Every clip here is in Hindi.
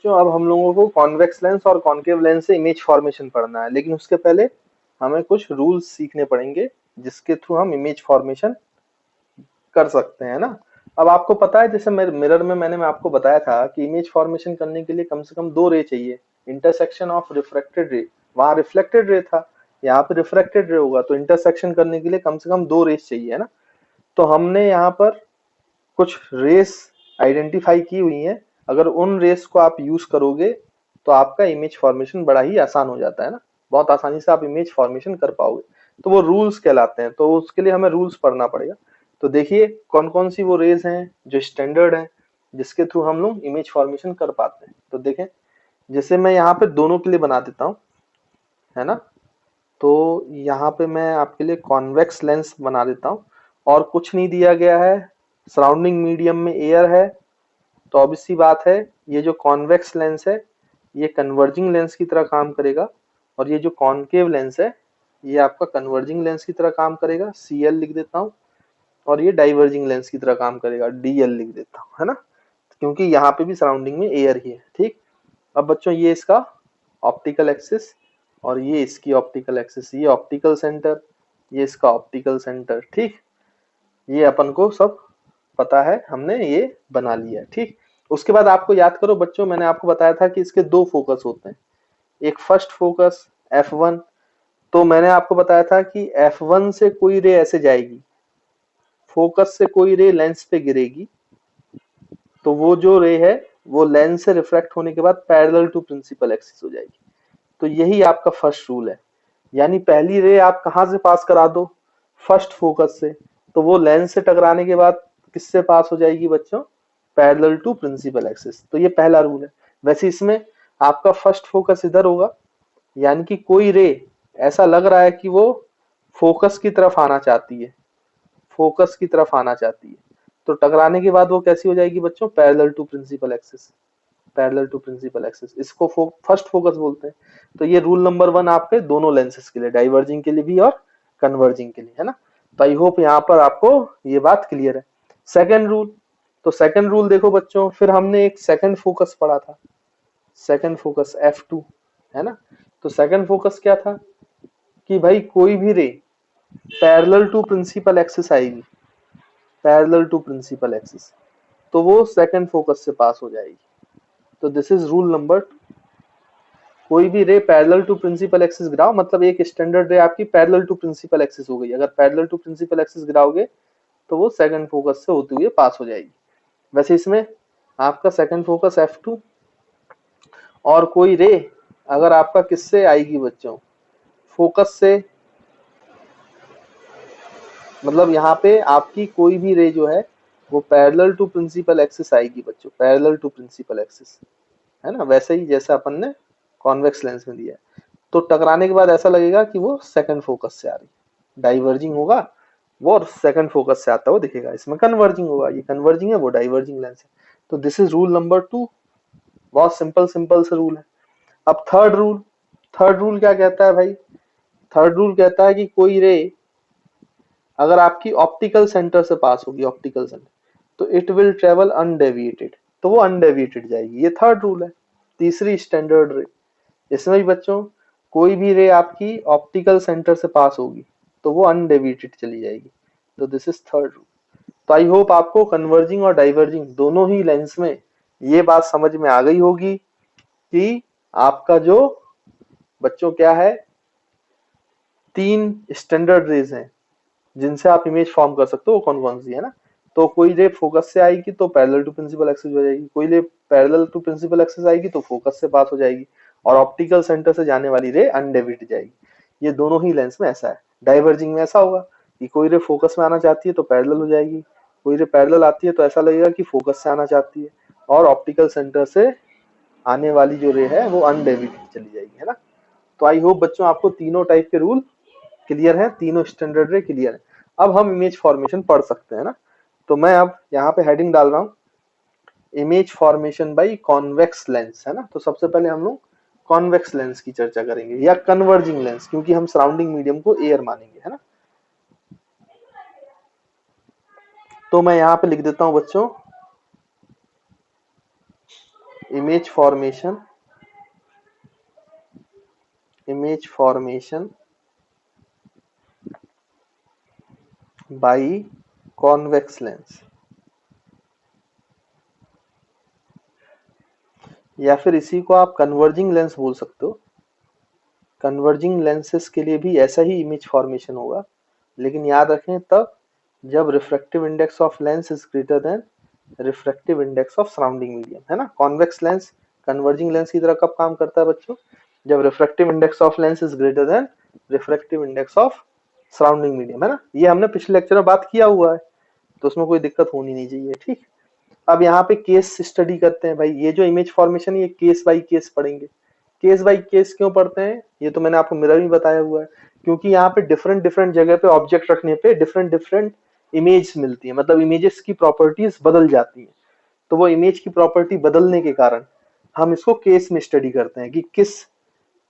बच्चों अब हम लोगों को कॉन्वेक्स लेंस और कॉनकेव लेंस से इमेज फॉर्मेशन पढ़ना है, लेकिन उसके पहले हमें कुछ रूल्स सीखने पड़ेंगे जिसके थ्रू हम इमेज फॉर्मेशन कर सकते हैं ना। अब आपको पता है जैसे मिरर में मैं आपको बताया था कि इमेज फॉर्मेशन करने के लिए कम से कम दो रे चाहिए, इंटरसेक्शन ऑफ रिफ्रैक्टेड रे, वहां रिफ्लेक्टेड रे था, यहाँ पे रिफ्रैक्टेड रे होगा, तो इंटरसेक्शन करने के लिए कम से कम दो रेस चाहिए है ना। तो हमने यहाँ पर कुछ रेस आइडेंटिफाई की हुई हैं, अगर उन रेस को आप यूज करोगे तो आपका इमेज फॉर्मेशन बड़ा ही आसान हो जाता है ना, बहुत आसानी से आप इमेज फॉर्मेशन कर पाओगे। तो वो रूल्स कहलाते हैं, तो उसके लिए हमें रूल्स पढ़ना पड़ेगा। तो देखिए कौन कौन सी वो रेज हैं जो स्टैंडर्ड हैं जिसके थ्रू हम लोग इमेज फॉर्मेशन कर पाते हैं। तो देखें, जैसे मैं यहाँ पे दोनों के लिए बना देता हूँ है ना। तो यहाँ पे मैं आपके लिए कॉन्वेक्स लेंस बना देता हूँ और कुछ नहीं दिया गया है, सराउंडिंग मीडियम में एयर है, तो ऑब्वियस सी बात है ये जो कॉन्वेक्स लेंस है ये कन्वर्जिंग लेंस की तरह काम करेगा, और ये जो कॉनकेव लेंस है ये आपका कन्वर्जिंग लेंस की तरह काम करेगा, CL लिख देता हूँ, और ये डाइवर्जिंग लेंस की तरह काम करेगा, DL लिख देता हूँ है ना, क्योंकि यहाँ पे भी सराउंडिंग में एयर ही है। ठीक, अब बच्चों ये इसका ऑप्टिकल एक्सिस और ये इसकी ऑप्टिकल एक्सिस, ये ऑप्टिकल सेंटर, ये इसका ऑप्टिकल सेंटर। ठीक, ये अपन को सब पता है, हमने ये बना लिया है। ठीक, उसके बाद आपको याद करो बच्चों, मैंने आपको बताया था कि इसके दो फोकस होते हैं, एक फर्स्ट फोकस F1, तो मैंने आपको बताया था कि F1 से कोई रे ऐसे जाएगी, फोकस से कोई रे लेंस पे गिरेगी, तो वो जो रे है वो लेंस से रिफ्रैक्ट होने के बाद पैरेलल टू प्रिंसिपल एक्सिस हो जाएगी। तो यही आपका फर्स्ट रूल है, यानी पहली रे आप कहां से पास करा दो, फर्स्ट फोकस से, तो वो लेंस से टकराने के बाद किससे पास हो जाएगी बच्चों, पैरेलल टू प्रिंसिपल एक्सिस। तो ये पहला रूल है। वैसे इसमें आपका फर्स्ट फोकस इधर होगा, यानी कि कोई रे ऐसा लग रहा है कि वो फोकस की तरफ आना चाहती है, फोकस की तरफ आना चाहती है, तो टकराने के बाद वो कैसी हो जाएगी बच्चों, parallel to principal axis, parallel to principal axis, इसको फर्स्ट फोकस बोलते हैं। तो ये रूल नंबर 1 आपके दोनों लेंसेज के लिए, डाइवर्जिंग के लिए भी और कन्वर्जिंग के लिए है ना। तो आई होप यहाँ पर आपको ये बात क्लियर है। सेकंड रूल, तो सेकंड रूल देखो बच्चों, फिर हमने एक सेकंड फोकस पढ़ा था, सेकंड फोकस F2 है ना। तो सेकंड फोकस क्या था कि भाई कोई भी ray parallel to principal axis आएगी, पैरेलल टू प्रिंसिपल एक्सिस, तो वो सेकंड फोकस से पास हो जाएगी। तो दिस इज रूल नंबर, कोई भी ray parallel to principal axis गिराओ, मतलब एक स्टैंडर्ड रे आपकी पैरेलल टू प्रिंसिपल एक्सिस हो गई, अगर पैरेलल टू प्रिंसिपल एक्सिस गिराओगे तो वो सेकंड फोकस से होते हुए पास हो जाएगी। वैसे इसमें आपका सेकंड फोकस F2, और कोई रे अगर आपका किससे आएगी बच्चों, फोकस से, मतलब यहाँ पे आपकी कोई भी रे जो है वो पैरेलल टू प्रिंसिपल एक्सिस आएगी बच्चों, पैरेलल टू प्रिंसिपल एक्सिस है ना, वैसे ही जैसे अपन ने कॉन्वेक्स लेंस में दिया है। तो टकराने के बाद ऐसा लगेगा कि वो सेकंड फोकस से आ रही, डाइवर्जिंग होगा वो और सेकंड फोकस से आता हुआ दिखेगा, इसमें कन्वर्जिंग होगा, ये कन्वर्जिंग है वो डाइवर्जिंग लेंस है। तो दिस इज रूल नंबर 2, बहुत सिंपल सिंपल से रूल है। अब थर्ड रूल, थर्ड रूल क्या कहता है भाई, थर्ड रूल कहता है कि कोई रे अगर आपकी ऑप्टिकल सेंटर से पास होगी, ऑप्टिकल सेंटर, तो इट विल ट्रेवल अनडेविएटेड, तो वो अनडेविएटेड जाएगी, ये थर्ड रूल है। तीसरी स्टैंडर्ड रे, इसमें भी बच्चों कोई भी रे आपकी ऑप्टिकल सेंटर से पास होगी तो वो अनडेविएटेड चली जाएगी। तो दिस इज थर्ड रूल। तो आई होप आपको कन्वर्जिंग और डाइवर्जिंग दोनों ही लेंस में ये बात समझ में आ गई होगी कि आपका जो बच्चों क्या है, तीन स्टैंडर्ड रेज हैं जिनसे आप इमेज फॉर्म कर सकते हो, वो कौन कौन सी है ना। तो कोई रे फोकस से आएगी तो पैरेलल टू प्रिंसिपल एक्सिस हो जाएगी, कोई रे पैरेलल टू प्रिंसिपल एक्सिस आएगी तो फोकस से पास हो जाएगी, और ऑप्टिकल सेंटर से जाने वाली रे अनडेविएटेड जाएगी। ये दोनों ही लेंस में ऐसा है। डाइवर्जिंग में ऐसा होगा कि कोई रे फोकस में आना चाहती है तो पैरेलल हो जाएगी, कोई रे पैरेलल आती है तो ऐसा लगेगा कि फोकस से आना चाहती है, और ऑप्टिकल सेंटर से आने वाली जो रे है वो अनडेविएटेड चली जाएगी है ना। तो आई होप बच्चों आपको तीनों टाइप के रूल क्लियर है, तीनों स्टैंडर्ड रे क्लियर है। अब हम इमेज फॉर्मेशन पढ़ सकते हैं ना। तो मैं अब यहाँ पे हेडिंग डाल रहा हूँ, image formation by convex lens है ना। तो सबसे पहले हम लोग कॉन्वेक्स लेंस की चर्चा करेंगे, या कन्वर्जिंग लेंस, क्योंकि हम सराउंडिंग मीडियम को एयर मानेंगे है ना। तो मैं यहाँ पे लिख देता हूँ बच्चों, image formation, image formation by convex lens, या फिर इसी को आप कन्वर्जिंग लेंस बोल सकते हो। कन्वर्जिंग लेंसेस के लिए भी ऐसा ही इमेज फॉर्मेशन होगा, लेकिन याद रखें तब जब refractive index of lens is greater than refractive index of surrounding medium, है ना। कॉन्वेक्स लेंस कन्वर्जिंग लेंस की तरह कब काम करता है बच्चों, जब refractive index of lens is greater than refractive index of surrounding medium, है ना। ये हमने पिछले लेक्चर में बात किया हुआ है, तो उसमें कोई दिक्कत होनी नहीं चाहिए, ठीक। अब यहाँ पे केस स्टडी करते हैं भाई। ये जो इमेज फॉर्मेशन ये केस बाय केस पढ़ेंगे। केस बाय केस क्यों पढ़ते हैं, ये तो मैंने आपको मिरर में बताया हुआ है, क्योंकि यहाँ पे डिफरेंट डिफरेंट जगह पे ऑब्जेक्ट रखने पे डिफरेंट डिफरेंट इमेज मिलती है, मतलब इमेजेस की प्रॉपर्टीज बदल जाती हैं। तो वो इमेज की प्रॉपर्टी बदलने के कारण हम इसको केस में स्टडी करते हैं कि किस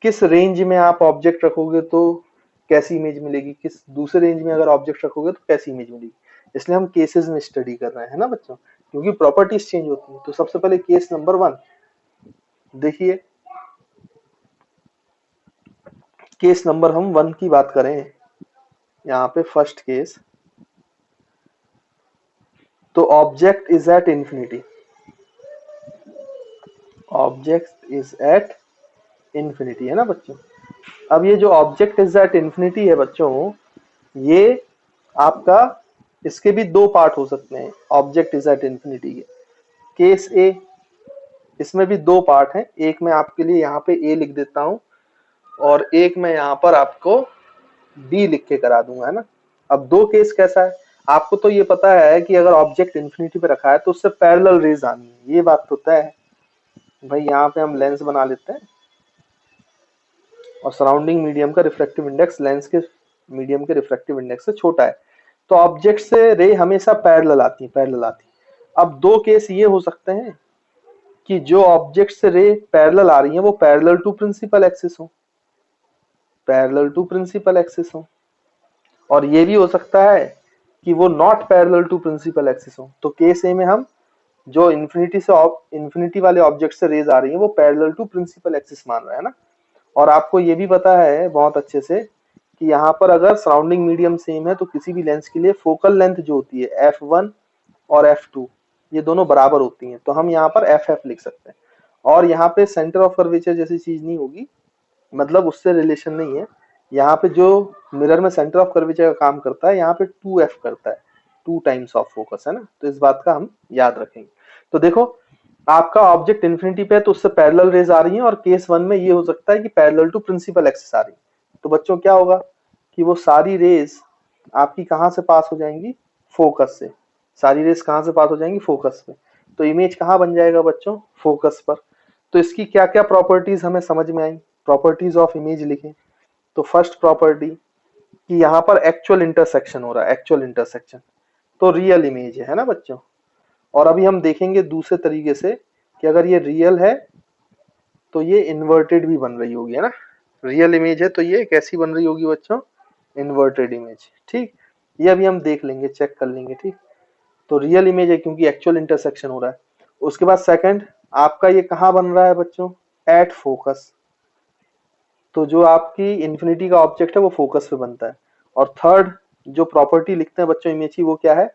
किस रेंज में आप ऑब्जेक्ट रखोगे तो कैसी इमेज मिलेगी, किस दूसरे रेंज में अगर ऑब्जेक्ट रखोगे तो कैसी इमेज मिलेगी। इसलिए हम केसेस में स्टडी कर रहे हैं ना बच्चों, क्योंकि प्रॉपर्टीज चेंज होती है। तो सबसे पहले केस नंबर 1 देखिए, केस नंबर हम 1 की बात करें यहाँ पे, फर्स्ट केस, तो object is at infinity, object is at infinity, है ना बच्चों। अब ये जो ऑब्जेक्ट इज एट इंफिनिटी है बच्चों, ये आपका, इसके भी दो पार्ट हो सकते हैं ऑब्जेक्ट इज एट इंफिनिटी के। केस ए, इसमें भी दो पार्ट हैं, एक मैं आपके लिए यहाँ पे ए लिख देता हूं और एक मैं यहाँ पर आपको बी लिख के करा दूंगा, है ना। अब दो केस कैसा है, आपको तो ये पता है कि अगर ऑब्जेक्ट इंफिनिटी पे रखा है तो उससे पैरेलल रेज आनी है, ये बात तो तय है भाई। यहाँ पे हम लेंस बना लेते हैं और सराउंडिंग मीडियम का रिफ्रैक्टिव इंडेक्स लेंस के मीडियम के रिफ्रैक्टिव इंडेक्स से छोटा है, तो ऑब्जेक्ट से रे हमेशा पैरेलल आती है, पैरेलल आती है। अब दो केस ये हो सकते हैं कि जो ऑब्जेक्ट से रे पैरेलल आ रही है वो पैरेलल टू प्रिंसिपल एक्सिस हो, पैरेलल टू प्रिंसिपल एक्सिस हो, और ये भी हो सकता है कि वो not parallel to principal axis हो। तो केस ए में हम जो इंफिनिटी वाले ऑब्जेक्ट से रेज आ रही है वो पैरेलल टू प्रिंसिपल एक्सिस मान रहा है ना। और आपको ये भी पता है बहुत अच्छे से कि यहाँ पर अगर सराउंडिंग मीडियम सेम है तो किसी भी लेंस के लिए फोकल लेंथ जो होती है f1 और f2 ये दोनों बराबर होती हैं, तो हम यहाँ पर ff लिख सकते हैं। और यहाँ पे सेंटर ऑफ कर्वेचर जैसी चीज नहीं होगी, मतलब उससे रिलेशन नहीं है। यहाँ पे जो मिरर में सेंटर ऑफ कर्वेचर का काम करता है यहाँ पे 2f करता है, 2 टाइम्स ऑफ फोकस, है ना। तो इस बात का हम याद रखेंगे। तो देखो आपका ऑब्जेक्ट इन्फिनिटी पे है तो उससे पैरेलल रेज आ रही है, और केस 1 में ये हो सकता है कि पैरेलल टू प्रिंसिपल एक्सिस आ रही है। तो बच्चों क्या होगा कि वो सारी रेज आपकी कहाँ से पास हो जाएंगी, फोकस से। सारी रेज कहाँ से पास हो जाएंगी, फोकस पे। तो इमेज कहाँ बन जाएगा बच्चों, फोकस पर। तो इसकी क्या क्या प्रॉपर्टीज हमें समझ में आई, प्रॉपर्टीज ऑफ इमेज लिखें। तो फर्स्ट प्रॉपर्टी कि यहाँ पर एक्चुअल इंटरसेक्शन हो रहा है, एक्चुअल इंटरसेक्शन, तो रियल इमेज है ना बच्चों। और अभी हम देखेंगे दूसरे तरीके से कि अगर ये रियल है तो ये इन्वर्टेड भी बन रही होगी, है ना। रियल इमेज है तो ये कैसी बन रही होगी बच्चों, इन्वर्टेड इमेज, ठीक। ये अभी हम देख लेंगे, चेक कर लेंगे, ठीक। तो रियल इमेज है क्योंकि एक्चुअल इंटरसेक्शन हो रहा है। उसके बाद सेकंड आपका ये कहाँ बन रहा है बच्चों, एट फोकस, तो जो आपकी इन्फिनिटी का ऑब्जेक्ट है वो फोकस पे बनता है। और थर्ड जो प्रॉपर्टी लिखते हैं बच्चों इमेज की वो क्या है,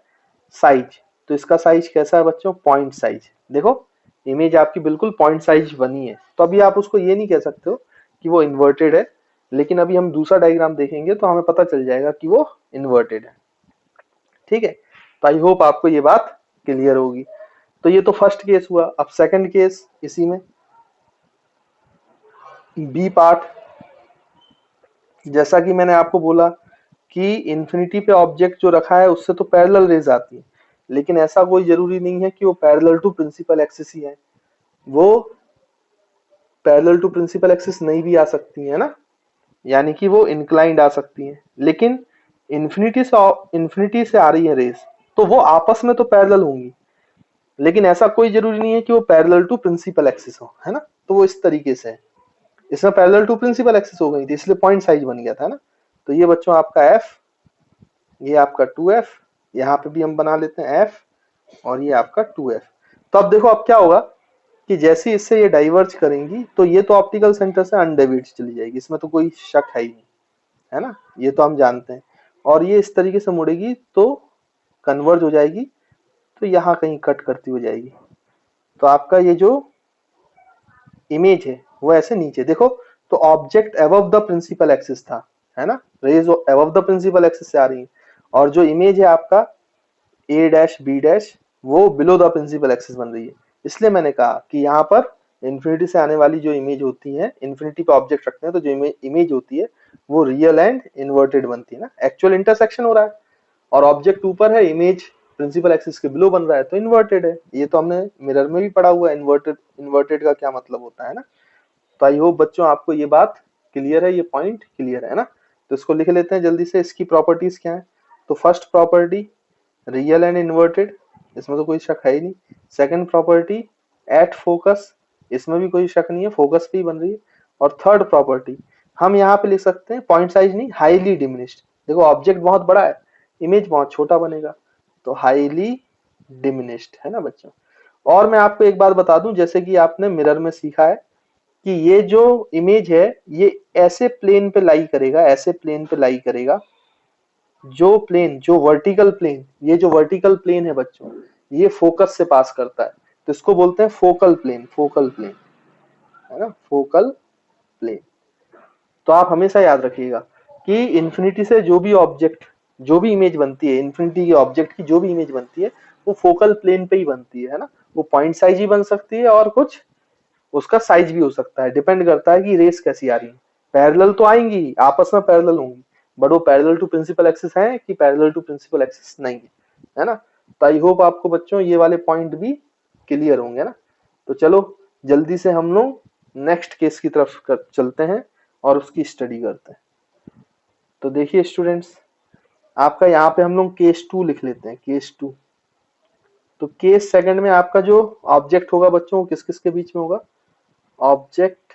साइज। तो इसका साइज कैसा है बच्चों, पॉइंट साइज। देखो इमेज आपकी बिल्कुल पॉइंट साइज बनी है, तो अभी आप उसको ये नहीं कह सकते हो कि वो इन्वर्टेड है, लेकिन अभी हम दूसरा डायग्राम देखेंगे तो हमें पता चल जाएगा कि वो इन्वर्टेड है, ठीक है। तो आई होप आपको ये बात क्लियर होगी। तो ये तो फर्स्ट केस हुआ। अब सेकंड केस इसी में बी पार्ट, जैसा कि मैंने आपको बोला कि इन्फिनिटी पे ऑब्जेक्ट जो रखा है उससे तो पैरेलल रेज आती है, लेकिन ऐसा कोई जरूरी नहीं है कि वो पैरेलल टू प्रिंसिपल एक्सिस ही है, वो पैरेलल टू प्रिंसिपल एक्सिस नहीं भी आ सकती है ना, यानी कि वो इंक्लाइंड आ सकती है। लेकिन इन्फिनिटी से आ रही है रेज तो वो आपस में तो पैरेलल होंगी, लेकिन ऐसा कोई जरूरी नहीं है कि वो पैरेलल टू प्रिंसिपल एक्सिस हो, है ना। तो वो इस तरीके से है, इसमें पैरेलल टू प्रिंसिपल एक्सिस हो गई थी इसलिए पॉइंट साइज बन गया था ना। तो ये बच्चों आपका f, ये आपका 2f, यहाँ पे भी हम बना लेते हैं f, और ये आपका 2f। तो अब देखो अब क्या होगा कि जैसे इससे ये डाइवर्ज करेंगी तो ये तो ऑप्टिकल सेंटर से अनडेविएट चली जाएगी, इसमें तो कोई शक है ही नहीं, है ना, ये तो हम जानते हैं। और ये इस तरीके से मुड़ेगी तो कन्वर्ज हो जाएगी, तो यहाँ कहीं कट करती हो जाएगी। तो आपका ये जो इमेज है वो ऐसे नीचे देखो, तो object above the principal axis था, है ना, rays above the principal axis से आ रही है, और जो इमेज है आपका ए डैश बी डैश वो बिलो द प्रिंसिपल एक्सिस बन रही है। इसलिए मैंने कहा कि यहाँ पर इन्फिनिटी से आने वाली जो इमेज होती है, इन्फिनिटी पे ऑब्जेक्ट रखते हैं तो जो इमेज होती है वो रियल एंड इन्वर्टेड बनती है ना, एक्चुअल इंटरसेक्शन हो रहा है और ऑब्जेक्ट ऊपर है, इमेज प्रिंसिपल एक्सिस के बिलो बन रहा है तो इन्वर्टेड है। ये तो हमने मिरर में भी पढ़ा हुआ है, इन्वर्टेड इन्वर्टेड का क्या मतलब होता है ना। तो आई होप बच्चों आपको ये बात क्लियर है, ये पॉइंट क्लियर है ना। तो इसको लिख लेते हैं जल्दी से, इसकी प्रॉपर्टीज क्या है। तो first property real and inverted, इसमें तो कोई शक है ही नहीं। सेकंड प्रॉपर्टी एट फोकस, इसमें भी कोई शक नहीं है, फोकस पे ही बन रही है। और थर्ड प्रॉपर्टी हम यहाँ पे लिख सकते हैं पॉइंट साइज नहीं, हाईली डिमिनिश्ड। देखो ऑब्जेक्ट बहुत बड़ा है, इमेज बहुत छोटा बनेगा, तो हाईली डिमिनिश्ड, है ना बच्चों। और मैं आपको एक बात बता दूं, जैसे कि आपने मिरर में सीखा है कि ये जो इमेज है ये ऐसे प्लेन पे लाई करेगा, ऐसे प्लेन पे लाई करेगा, जो प्लेन, जो वर्टिकल प्लेन, ये जो वर्टिकल प्लेन है बच्चों, ये फोकस से पास करता है, तो इसको बोलते हैं फोकल प्लेन, फोकल प्लेन, है ना, फोकल प्लेन। तो आप हमेशा याद रखिएगा कि इन्फिनिटी से जो भी ऑब्जेक्ट, जो भी इमेज बनती है, इन्फिनिटी के ऑब्जेक्ट की जो भी इमेज बनती है वो फोकल प्लेन पे ही बनती है ना। वो पॉइंट साइज ही बन सकती है और कुछ उसका साइज भी हो सकता है, डिपेंड करता है कि रेस कैसी आ रही है। पैरेलल तो आएंगी, आपस में पैरेलल होंगी, बट वो पैरेलल टू प्रिंसिपल एक्सिस है कि पैरेलल टू प्रिंसिपल एक्सिस नहीं है, है ना। तो आई होप आपको बच्चों ये वाले पॉइंट भी क्लियर होंगे ना। तो चलो जल्दी से हम लोग नेक्स्ट केस की तरफ चलते हैं और उसकी स्टडी करते हैं। तो देखिए स्टूडेंट्स, आपका यहाँ पे हम लोग केस 2 लिख लेते हैं, केस 2। तो केस सेकंड में आपका जो ऑब्जेक्ट होगा बच्चों वो किस किस के बीच में होगा, object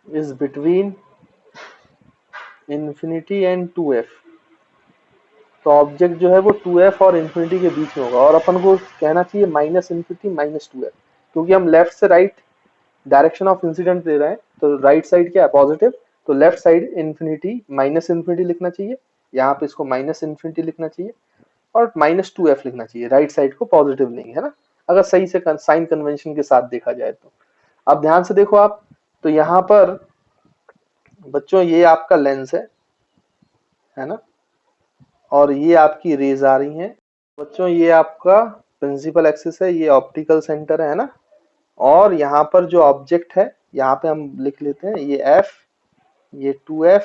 is between infinity and 2f। तो ऑब्जेक्ट जो है वो 2f और इंफिनिटी के बीच में होगा, और अपन को कहना चाहिए माइनस इंफिनिटी माइनस 2f, क्योंकि हम लेफ्ट से राइट डायरेक्शन ऑफ इंसिडेंट दे रहे हैं, तो राइट साइड क्या है, पॉजिटिव, तो left side infinity minus infinity लिखना चाहिए, यहाँ पे इसको माइनस इंफिनिटी लिखना चाहिए, और माइनस 2f लिखना चाहिए, राइट साइड को पॉजिटिव लेंगे, है ना, अगर सही से साइन कन्वेंशन के साथ देखा जाए तो। अब ध्यान से देखो आप, तो यहाँ पर बच्चों ये आपका लेंस है ना, और ये आपकी रेज आ रही हैं बच्चों, ये आपका प्रिंसिपल एक्सिस है, ये ऑप्टिकल सेंटर है ना, और यहाँ पर जो ऑब्जेक्ट है यहाँ पे हम लिख लेते हैं ये f, ये 2f,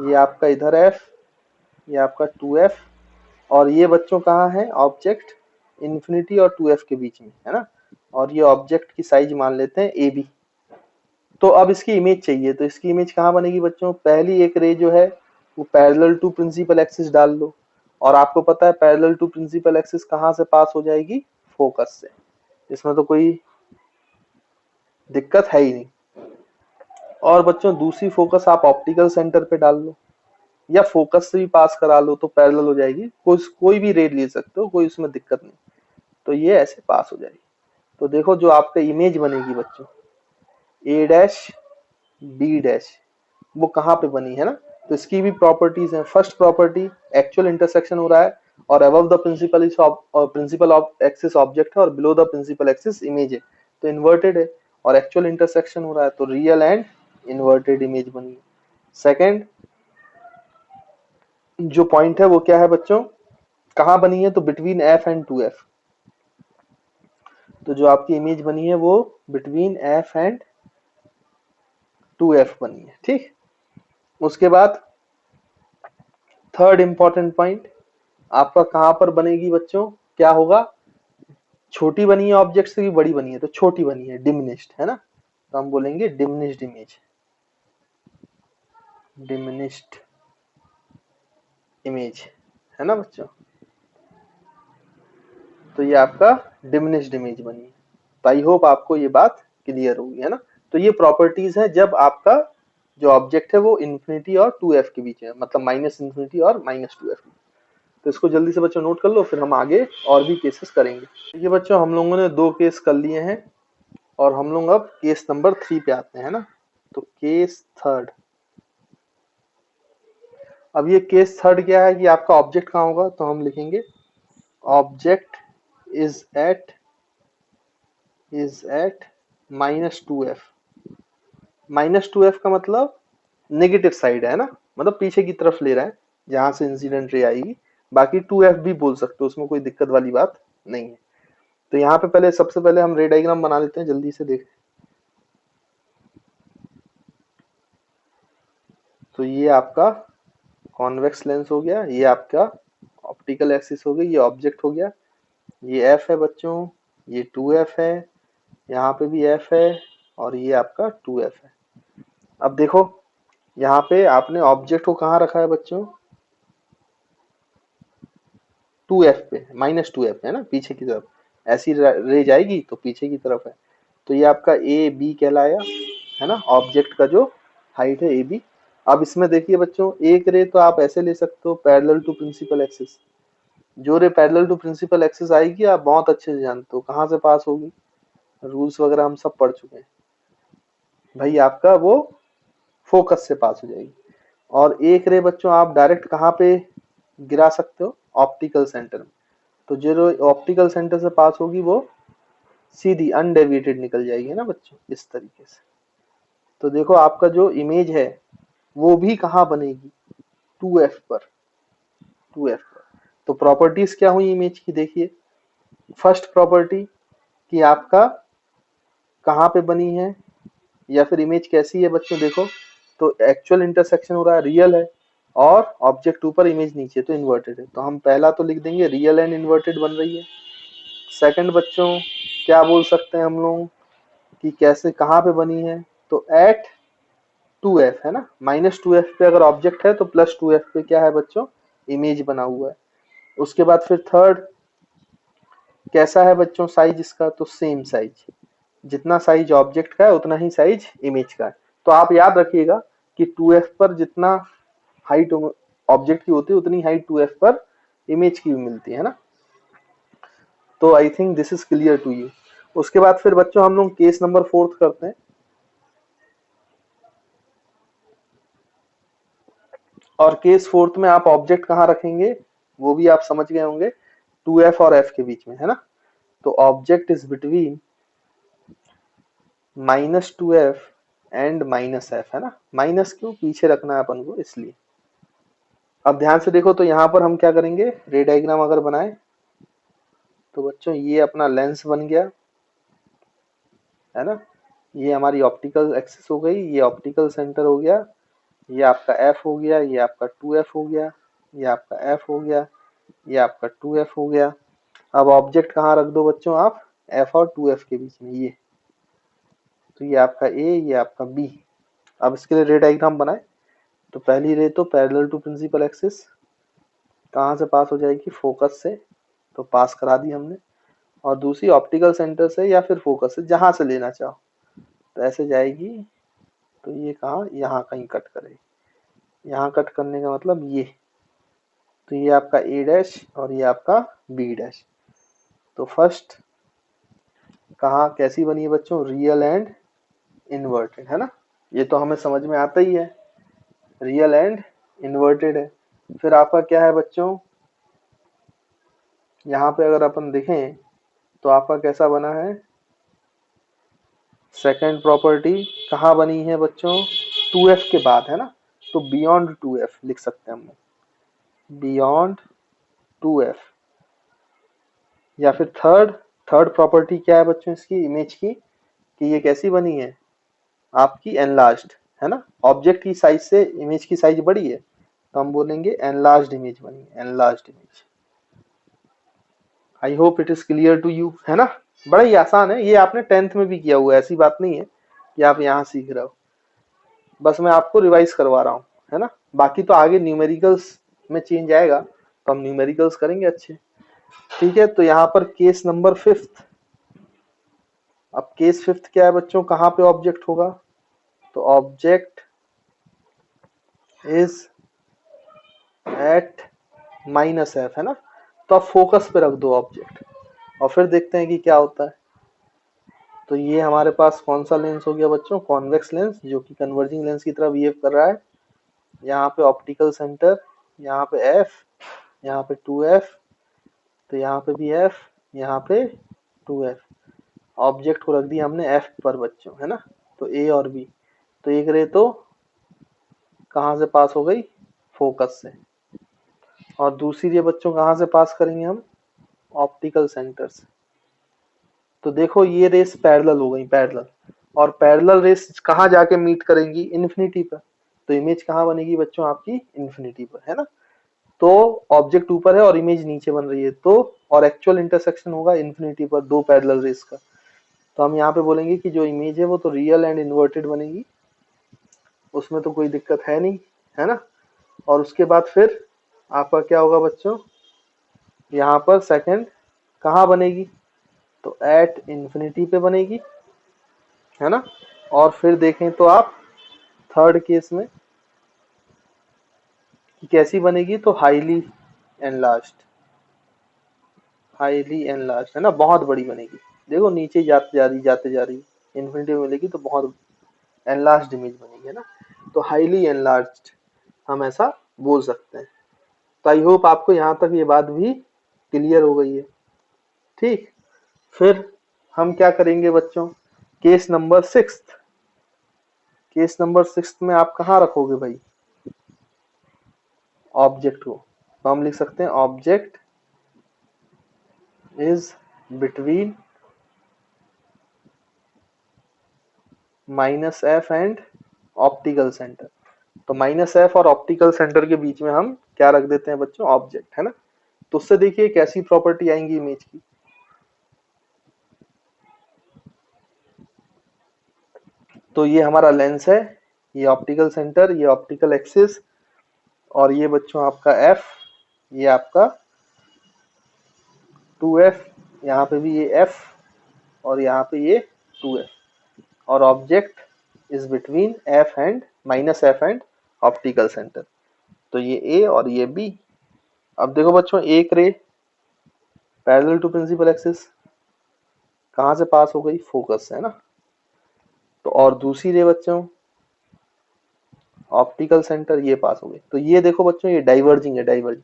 ये आपका इधर f, ये आपका 2f, और ये बच्चों कहाँ है ऑब्जेक्ट, इंफिनिटी और 2f के बीच में, है ना, और ये ऑब्जेक्ट की साइज मान लेते हैं ab। तो अब इसकी इमेज चाहिए, तो इसकी इमेज कहाँ बनेगी बच्चों, पहली एक रे जो है वो पैरेलल टू प्रिंसिपल एक्सिस डाल लो, और आपको पता है पैरेलल टू प्रिंसिपल एक्सिस कहाँ से पास हो जाएगी, फोकस से, इसमें तो कोई दिक्कत है ही नहीं। और बच्चों दूसरी फोकस आप ऑप्टिकल सेंटर पे डाल लो, या फोकस से भी पास करा लो तो पैरेलल हो जाएगी, कोई भी रे ले सकते हो, कोई उसमें दिक्कत नहीं, तो ये ऐसे पास हो जाएगी। तो देखो जो आपका इमेज बनेगी बच्चों ए डैश बी डैश, वो कहाँ पे बनी है ना, तो इसकी भी प्रॉपर्टीज हैं। फर्स्ट प्रॉपर्टी एक्चुअल इंटरसेक्शन हो रहा है, और above the principal axis object है और below the principal axis image है, तो इन्वर्टेड है, और एक्चुअल इंटरसेक्शन हो रहा है, तो रियल एंड इन्वर्टेड इमेज बनी है। सेकंड जो पॉइंट है वो क्या है बच्चों, कहाँ बनी है, तो बिटवीन f एंड 2f, तो जो आपकी इमेज बनी है वो बिटवीन f एंड 2f बनी है, ठीक। उसके बाद थर्ड इंपॉर्टेंट पॉइंट आपका कहां पर बनेगी बच्चों, क्या होगा, छोटी बनी है ऑब्जेक्ट से भी बड़ी बनी है, तो छोटी बनी है, डिमिनिश्ड, है ना, तो हम बोलेंगे डिमिनिश्ड इमेज, डिमिनिश्ड इमेज, है ना बच्चों। तो ये आपका डिमिनिश्ड इमेज बनी है। तो आई होप आपको ये बात क्लियर होगी, है ना। तो ये प्रॉपर्टीज है जब आपका जो ऑब्जेक्ट है वो इंफिनिटी और 2f के बीच है, मतलब माइनस इंफिनिटी और माइनस 2f। तो इसको जल्दी से बच्चों नोट कर लो, फिर हम आगे और भी केसेस करेंगे। देखिए बच्चों, हम लोगों ने 2 केस कर लिए हैं और हम लोग अब केस नंबर 3 पे आते हैं ना। तो केस थर्ड, अब ये केस थर्ड क्या है कि आपका ऑब्जेक्ट कहाँ होगा, तो हम लिखेंगे object is eight -2f। -2f का मतलब नेगेटिव साइड है ना, मतलब पीछे की तरफ ले रहा है जहां से इंसिडेंट रे आएगी। बाकी 2f भी बोल सकते हो, उसमें कोई दिक्कत वाली बात नहीं है। तो यहाँ पे पहले सबसे पहले हम रे डायग्राम बना लेते हैं, जल्दी से देखें। तो ये आपका कॉन्वेक्स लेंस हो गया, ये आपका ऑप्टिकल एक्सिस हो गई, ये ऑब्जेक्ट हो गया, ये f है बच्चों, ये 2f है, यहाँ पे भी f है और ये आपका 2f है। अब देखो यहाँ पे आपने ऑब्जेक्ट को कहाँ रखा है बच्चों, 2f पे, -2f है ना, पीछे की तरफ ऐसी रे जाएगी तो पीछे की तरफ है। तो ये आपका ए बी कहलाया है ना, ऑब्जेक्ट का जो हाइट है ए बी। अब इसमें देखिए बच्चों, एक रे तो आप ऐसे ले सकते हो पैरेलल टू प्रिंसिपल एक्सिस। जो रे पैरेलल टू प्रिंसिपल एक्सिस आएगी आप बहुत अच्छे से जानते हो कहाँ से पास होगी, रूल्स वगैरह हम सब पढ़ चुके हैं भाई। आपका वो फोकस से पास हो जाएगी। और एक रे बच्चों आप डायरेक्ट कहाँ पे गिरा सकते हो, ऑप्टिकल सेंटर में। तो जो ऑप्टिकल सेंटर से पास होगी वो सीधी अनडेविएटेड निकल जाएगी ना बच्चों, इस तरीके से। तो देखो आपका जो इमेज है वो भी कहाँ बनेगी, 2f पर, 2f पर। तो प्रॉपर्टीज क्या हुई इमेज की, देखिए फर्स्ट प्रॉपर्टी कि आपका कहाँ पे बनी है या फिर इमेज कैसी है बच्चों, देखो तो एक्चुअल इंटरसेक्शन हो रहा है, रियल है, और ऑब्जेक्ट ऊपर इमेज नीचे, तो इन्वर्टेड है। तो हम पहला तो लिख देंगे रियल एंड इन्वर्टेड बन रही है। सेकंड बच्चों क्या बोल सकते हैं हम लोग कि कैसे कहाँ पे बनी है, तो एट 2f है ना, -2f पे अगर ऑब्जेक्ट है तो +2f पे क्या है बच्चों, इमेज बना हुआ है। उसके बाद फिर थर्ड कैसा है बच्चों साइज इसका, तो सेम साइज, जितना साइज ऑब्जेक्ट का है उतना ही साइज इमेज का है। तो आप याद रखिएगा कि 2f पर जितना हाइट ऑब्जेक्ट की होती है उतनी हाइट 2f पर इमेज की भी मिलती है ना। तो I think this is clear to you. उसके बाद फिर बच्चों हम लोग केस नंबर 4 करते हैं। और केस 4 में आप ऑब्जेक्ट कहाँ रखेंगे वो भी आप समझ गए होंगे, 2f और f के बीच में है ना। तो object is between -2f and -f है ना। माइनस क्यों पीछे रखना है अपन को, इसलिए। अब ध्यान से देखो, तो यहाँ पर हम क्या करेंगे, रे डायग्राम अगर बनाए तो बच्चों ये अपना लेंस बन गया है ना, ये हमारी ऑप्टिकल एक्सिस हो गई, ये ऑप्टिकल सेंटर हो गया, ये आपका f हो गया, ये आपका 2f हो गया, ये आपका f हो गया, ये आपका 2f हो गया। अब ऑब्जेक्ट कहाँ रख दो बच्चों आप, f और 2f के बीच में, ये तो ये आपका a, ये आपका b। अब इसके लिए रे डायग्राम बनाए, तो पहली रे तो पैरेलल टू प्रिंसिपल एक्सिस, कहाँ से पास हो जाएगी, फोकस से, तो पास करा दी हमने। और दूसरी ऑप्टिकल सेंटर से या फिर फोकस से, जहां से लेना चाहो, तो ऐसे जाएगी, तो ये कहाँ, यहाँ कहीं कट करेगी। यहाँ कट करने का मतलब ये, तो ये आपका ए डैश और ये आपका बी डैश। तो फर्स्ट कहाँ कैसी बनी है बच्चों, रियल एंड इन्वर्टेड है ना, ये तो हमें समझ में आता ही है, रियल एंड इन्वर्टेड है। फिर आपका क्या है बच्चों, यहाँ पे अगर अपन देखें तो आपका कैसा बना है, सेकंड प्रॉपर्टी कहाँ बनी है बच्चों, 2f के बाद है ना, तो बियॉन्ड 2f लिख सकते हैं हम, बियॉन्ड 2f। या फिर थर्ड, थर्ड प्रॉपर्टी क्या है बच्चों इसकी, इमेज की, कि ये कैसी बनी है आपकी, एनलार्ज्ड है ना। ऑब्जेक्ट की साइज से इमेज की साइज बड़ी है तो हम बोलेंगे एनलार्ज्ड इमेज बनी है, enlarged image. I hope it is clear to you है ना। बड़ा ही आसान है, ये आपने 10th में भी किया हुआ है, ऐसी बात नहीं है कि आप यहाँ सीख रहे हो, बस मैं आपको रिवाइज करवा रहा हूँ है ना। बाकी तो आगे न्यूमेरिकल्स में चेंज आएगा तो हम न्यूमेरिकल्स करेंगे अच्छे, ठीक है। तो यहाँ पर केस नंबर 5। अब केस 5 क्या है बच्चों, कहाँ पे ऑब्जेक्ट होगा, तो object is at minus F, है ना। तो आप फोकस पे रख दो ऑब्जेक्ट और फिर देखते हैं कि क्या होता है। तो ये हमारे पास कौन सा लेंस हो गया बच्चों, कॉन्वेक्स लेंस, जो कि कन्वर्जिंग लेंस की तरह बिहेव कर रहा है। यहाँ पे ऑप्टिकल सेंटर, यहाँ पे एफ, यहाँ पे 2f, तो यहाँ पे भी f, यहाँ पे 2f। ऑब्जेक्ट को रख दिया हमने f पर बच्चों, है ना। तो a और b, तो एक रे तो कहाँ से पास हो गई, फोकस से, और दूसरी रे बच्चों कहाँ से पास करेंगे हम, ऑप्टिकल सेंटर से। तो देखो ये रेस पैरेलल हो गई, पैरेलल, और पैरेलल रेस कहाँ जाके मीट करेंगी, इन्फिनिटी पर। तो इमेज कहाँ बनेगी बच्चों आपकी, इन्फिनिटी पर, है ना। तो ऑब्जेक्ट ऊपर है और इमेज नीचे बन रही है, तो और एक्चुअल इंटरसेक्शन होगा इन्फिनिटी पर दो पैरेलल रेस का। तो हम यहाँ पे बोलेंगे कि जो इमेज है वो तो रियल एंड इन्वर्टेड बनेगी, उसमें तो कोई दिक्कत है नहीं, है ना। और उसके बाद फिर आपका क्या होगा बच्चों, यहाँ पर सेकंड कहाँ बनेगी, तो एट इन्फिनिटी पे बनेगी, है ना। और फिर देखें तो आप थर्ड केस में कि कैसी बनेगी, तो हाईली एनलार्ज्ड, हाईली एनलार्ज्ड, है ना, बहुत बड़ी बनेगी। देखो नीचे जाते जा रही इन्फिनिटी में मिलेगी तो बहुत एनलार्ज्ड इमेज बनेगी, है ना। तो हाईली एनलार्ज्ड हम ऐसा बोल सकते हैं। तो आई होप आपको यहाँ तक ये बात भी क्लियर हो गई है। ठीक, फिर हम क्या करेंगे बच्चों, केस नंबर 6। केस नंबर 6 में आप कहाँ रखोगे भाई ऑब्जेक्ट को, तो हम लिख सकते हैं object is between minus F and optical centre. तो माइनस एफ और ऑप्टिकल सेंटर के बीच में हम क्या रख देते हैं बच्चों, ऑब्जेक्ट, है ना। तो उससे देखिए कैसी प्रॉपर्टी आएंगी इमेज की। तो ये हमारा लेंस है, ये ऑप्टिकल सेंटर, ये ऑप्टिकल एक्सिस, और ये बच्चों आपका f, ये आपका 2f, यहाँ पे भी ये f, और यहाँ पे ये 2f, और object is between f and minus F and optical centre. तो ये a और ये b। अब देखो बच्चों, एक रे पैरेलल टू प्रिंसिपल एक्सिस कहाँ से पास हो गई, फोकस से, है ना। तो और दूसरी रे बच्चों ऑप्टिकल सेंटर ये पास हो गई। तो ये देखो बच्चों ये डाइवर्जिंग है, डाइवर्जिंग,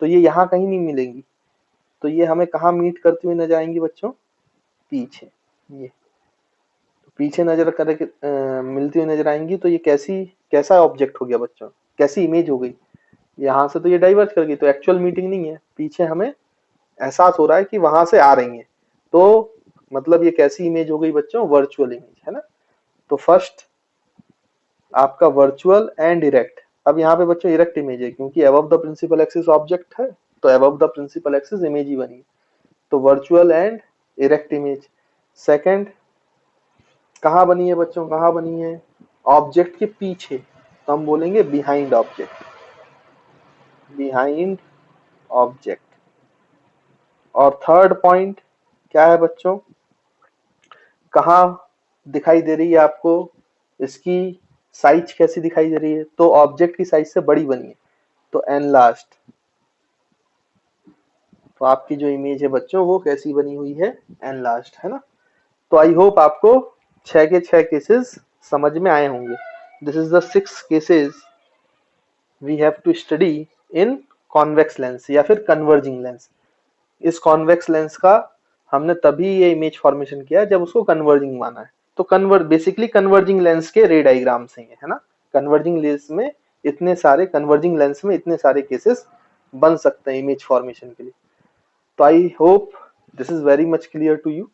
तो ये यहाँ कहीं नहीं मिलेंगी। तो ये हमें कहाँ मीट करती हुई नजर आएंगी बच्चों, पीछे, ये तो पीछे नजर करके मिलती हुई नजर आएंगी। तो ये कैसा ऑब्जेक्ट हो गया बच्चों, कैसी इमेज हो गई, यहाँ से तो ये डाइवर्ज कर गई, तो एक्चुअल मीटिंग नहीं है, पीछे हमें एहसास हो रहा है कि वहां से आ रही है। तो मतलब ये कैसी इमेज हो गई बच्चों, वर्चुअल इमेज, है ना। तो फर्स्ट आपका वर्चुअल एंड इरेक्ट। अब यहाँ पे बच्चों इरेक्ट इमेज है क्योंकि above the principal axis object है, तो above the principal axis image ही बनी। तो virtual and erect image. Second कहाँ बनी है बच्चों, कहाँ बनी है, ऑब्जेक्ट के पीछे, तो हम बोलेंगे बिहाइंड ऑब्जेक्ट, बिहाइंड ऑब्जेक्ट। और थर्ड पॉइंट क्या है बच्चों, कहाँ दिखाई दे रही है आपको, इसकी साइज कैसी दिखाई दे रही है, तो ऑब्जेक्ट की साइज से बड़ी बनी है, तो एनलार्ज्ड। तो आपकी जो इमेज है बच्चों वो कैसी बनी हुई है, एनलार्ज्ड, है ना। तो आई होप आपको 6 के 6 केसेस समझ में आए होंगे। This is the 6 cases we have to study in convex lens या फिर कन्वर्जिंग लेंस। इस कॉन्वेक्स लेंस का हमने तभी ये इमेज फॉर्मेशन किया जब उसको कन्वर्जिंग माना है। तो बेसिकली कन्वर्जिंग लेंस के रे डायग्राम से है ना। कन्वर्जिंग लेंस में इतने सारे केसेस बन सकते हैं इमेज फॉर्मेशन के लिए। तो I hope this is very much clear to you.